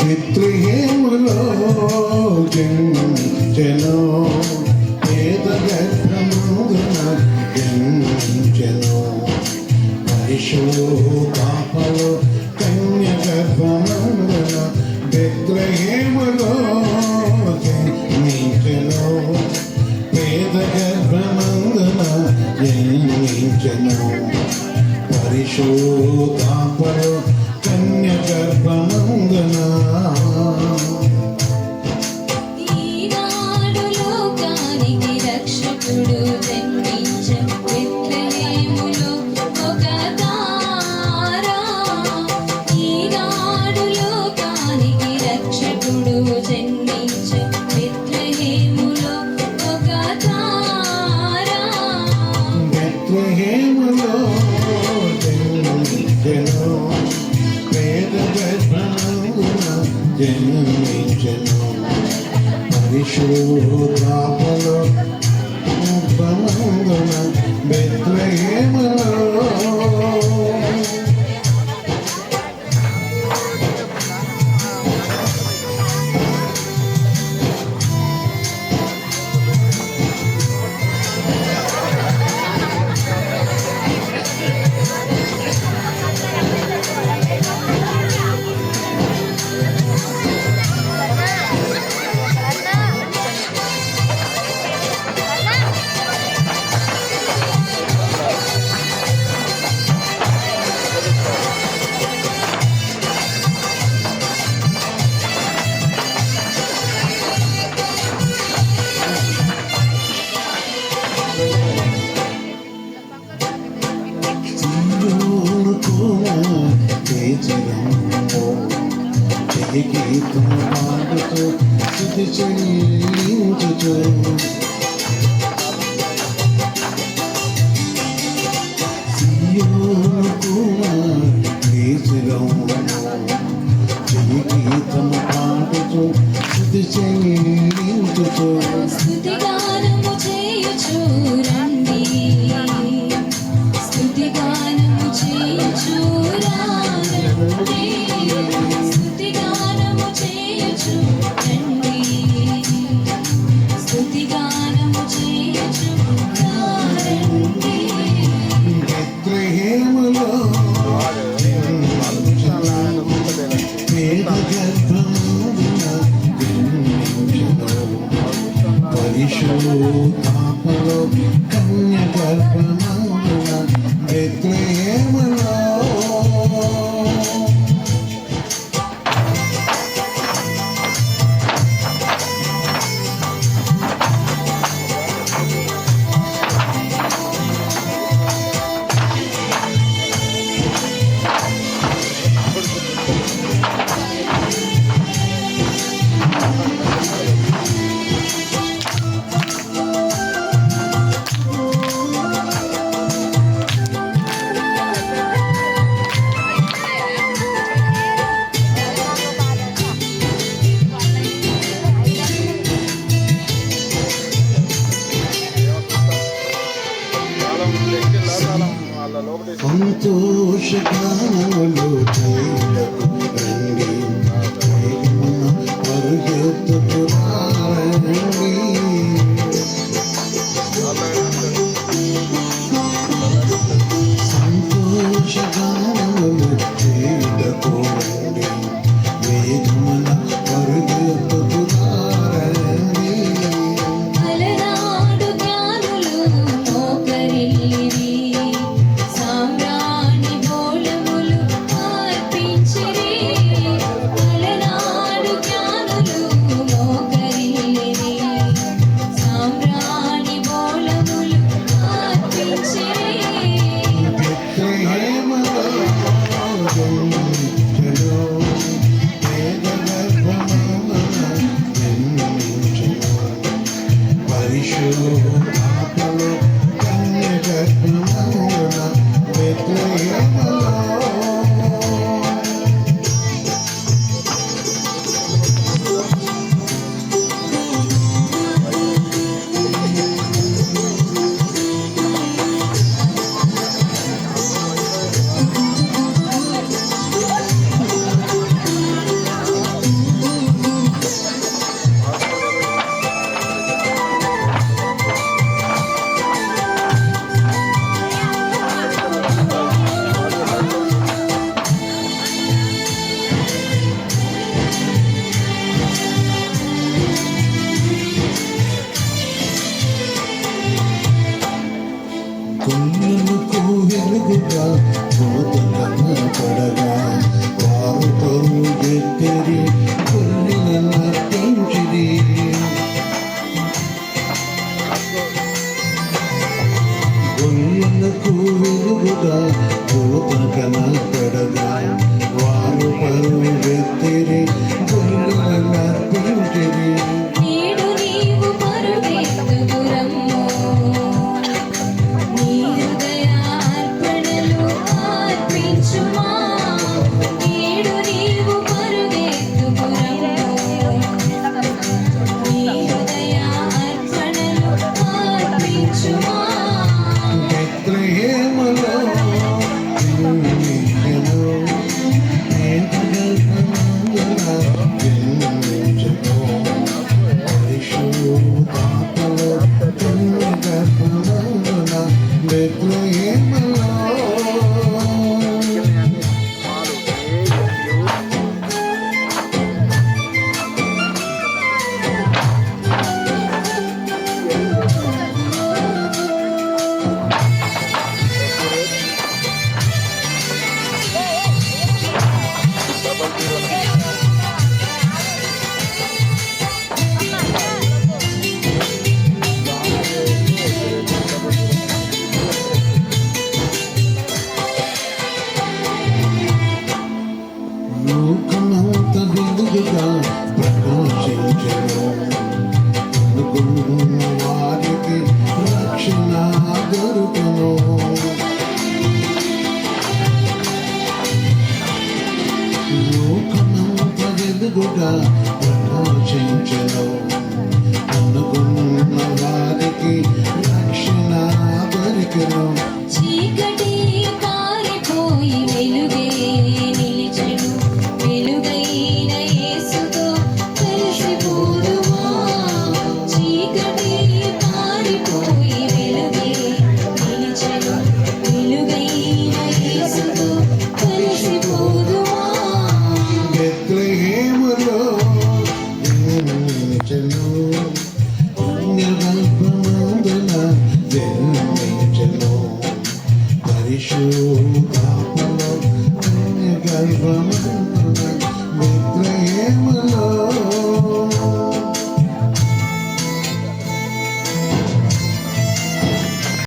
బెత్లెహేములో జన్మించెను పేద గర్భమందున జన్మించెను పరిశుద్ధాత్మలో కన్య గర్భమందున బెత్లెహేములో జన్మించెను పేద గర్భమందున జన్మించెను పరిశుద్ధాత్మలో కన్య గర్భమందున ఈనాడు లోకానికి రక్షకుడు జన్మించెను బెత్లెహేములో ఒక తార. ఈనాడు లోకానికి రక్షకుడు జన్మించెను బెత్లెహేములో ఒక తార. బెత్లెహేములో జన్మించెను పేద గర్భమందున జన్మించెను పరిశుద్ధాత్మలో గర్భమందున బెత్లెహేములో గీతం పాడుతూ స్తుతి చెల్లించుచు సియోనుకు గీతం పాడుతూ స్తుతి చెల్లించుచు స్తుతిగానము చేయుచు రండి, స్తుతిగానము చేయుచు రండి, స్తుతిగానము చేయుచు రండి, స్తుతిగానము చేయుచు రండి. బెత్లెహేములో పేద గర్భమందున జన్మించెను పరిశుద్ధాత్మలో కన్య గర్భమందున బెత్లెహేములో సంతోషగానములు చేయుటకు రండి, పరిగెత్తుకు రండి. సంతోషగానములు చేయుటకు రండి, వేగమున పరిగెత్తుకు రండి. అలనాడు జ్ఞానులు మోకరిల్లిరి, సామ్రాణి బోళములు అర్పించిరి. వెలుగుగా ప్రకాశించెను. అనుకున్న వారికి రక్షణ దొరుకును. లోకమంత వెలుగుగా ప్రకాశించెను. అనుకున్న వారికి రక్షణ దొరికెను. చీకటి పారిపోయి వెలుగే నిలిచెను. వెలుగైన యేసుతో కలిసిపోదుమా. చీకటి పారిపోయి వెలుగే నిలిచెను. వెలుగైన యేసుతో కలిసిపోదుమా. బెత్లెహేములో జన్మించెను. పుణ్యగల్పమందున జన్మించెను. పరిశుద్ధాత్మలో పుణ్యగల్పమందున